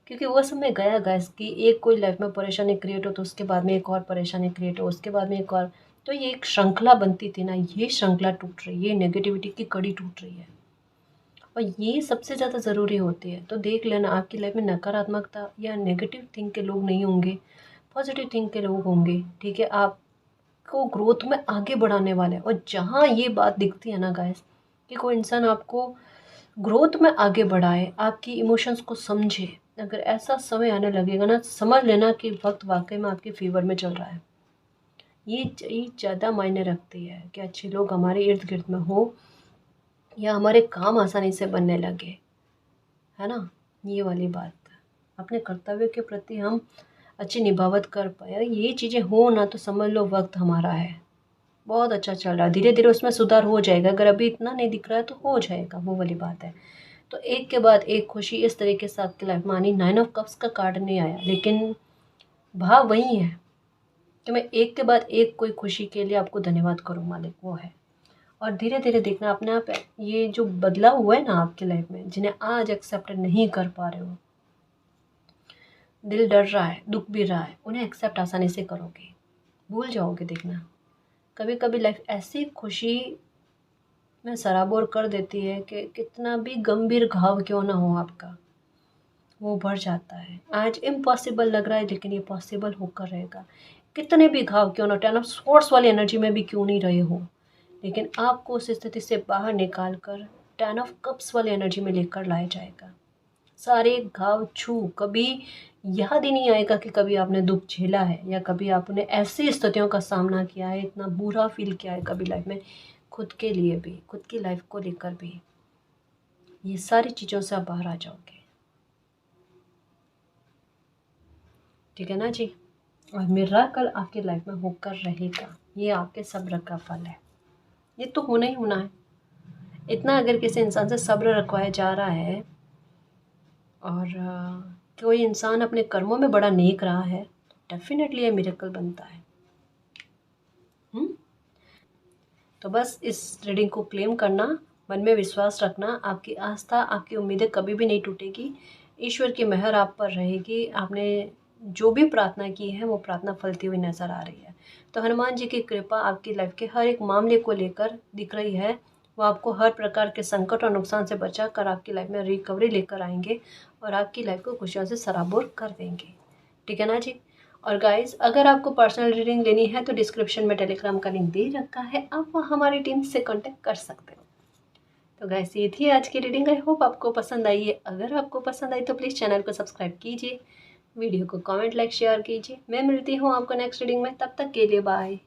क्योंकि वो समय गया गाइस कि एक कोई लाइफ में परेशानी क्रिएट हो तो उसके बाद में एक और परेशानी क्रिएट हो, उसके बाद में एक और, तो ये एक श्रृंखला बनती थी ना, ये श्रृंखला टूट रही है, नेगेटिविटी की कड़ी टूट रही है और ये सबसे ज़्यादा ज़रूरी होती है। तो देख लेना आपकी लाइफ में नकारात्मकता या नेगेटिव थिंक के लोग नहीं होंगे, पॉजिटिव थिंक के लोग होंगे, ठीक है। आपको ग्रोथ में आगे बढ़ाने वाले हैं। और जहाँ ये बात दिखती है ना गाइस कि कोई इंसान आपको ग्रोथ में आगे बढ़ाए, आपकी इमोशंस को समझे, अगर ऐसा समय आने लगेगा ना, समझ लेना कि वक्त वाकई में आपके फेवर में चल रहा है। ये ज़्यादा मायने रखती है कि अच्छे लोग हमारे इर्द गिर्द में हो या हमारे काम आसानी से बनने लगे, है ना। ये वाली बात, अपने कर्तव्य के प्रति हम अच्छी निभावत कर पाए, ये चीज़ें हो ना तो समझ लो वक्त हमारा है, बहुत अच्छा चल रहा है, धीरे धीरे उसमें सुधार हो जाएगा। अगर अभी इतना नहीं दिख रहा है तो हो जाएगा, वो वाली बात है। तो एक के बाद एक खुशी इस तरीके से आपकी लाइफ में आनी। 9 ऑफ कप्स का कार्ड नहीं आया, लेकिन भाव वही है कि मैं एक के बाद एक कोई खुशी के लिए आपको धन्यवाद करूँ मालिक, वो है। और धीरे धीरे देखना अपने आप, ये जो बदलाव हुआ है ना आपकी लाइफ में, जिन्हें आज एक्सेप्ट नहीं कर पा रहे हो, दिल डर रहा है, दुख भी रहा है, उन्हें एक्सेप्ट आसानी से करोगे, भूल जाओगे। देखना कभी कभी लाइफ ऐसी खुशी में सराबोर कर देती है कि कितना भी गंभीर घाव क्यों ना हो आपका, वो भर जाता है। आज इम्पॉसिबल लग रहा है लेकिन ये पॉसिबल होकर रहेगा। कितने भी घाव क्यों ना, 10 ऑफ स्वॉर्ड्स वाली एनर्जी में भी क्यों नहीं रहे हो, लेकिन आपको उस स्थिति से बाहर निकाल कर 10 ऑफ कप्स वाली एनर्जी में लेकर लाया जाएगा। सारे घाव छू, कभी याद ही नहीं आएगा कि कभी आपने दुख झेला है या कभी आपने ऐसी स्थितियों का सामना किया है, इतना बुरा फील किया है कभी लाइफ में, खुद के लिए भी, खुद की लाइफ को लेकर भी। ये सारी चीज़ों से आप बाहर आ जाओगे, ठीक है ना जी। और मिराकल आपकी लाइफ में होकर रहेगा, ये आपके सब्र का फल है, ये तो होना ही होना है। इतना अगर किसी इंसान से सब्र रखवाया जा रहा है और कोई इंसान अपने कर्मों में बड़ा नेक रहा है तो डेफिनेटली ये मिरेकल बनता है। तो बस इस रीडिंग को क्लेम करना, मन में विश्वास रखना, आपकी आस्था, आपकी उम्मीदें कभी भी नहीं टूटेगी। ईश्वर की मेहर आप पर रहेगी। आपने जो भी प्रार्थना की है वो प्रार्थना फलती हुई नज़र आ रही है। तो हनुमान जी की कृपा आपकी लाइफ के हर एक मामले को लेकर दिख रही है। वो आपको हर प्रकार के संकट और नुकसान से बचा कर आपकी लाइफ में रिकवरी लेकर आएंगे और आपकी लाइफ को खुशियों से सराबोर कर देंगे, ठीक है ना जी। और गाइस, अगर आपको पर्सनल रीडिंग लेनी है तो डिस्क्रिप्शन में टेलीग्राम का लिंक दे रखा है, आप वहाँ हमारी टीम से कांटेक्ट कर सकते हो। तो गाइस, ये थी आज की रीडिंग। आई होप आपको पसंद आई है। अगर आपको पसंद आई तो प्लीज़ चैनल को सब्सक्राइब कीजिए, वीडियो को कमेंट, लाइक, शेयर कीजिए। मैं मिलती हूँ आपको नेक्स्ट रीडिंग में, तब तक के लिए बाय।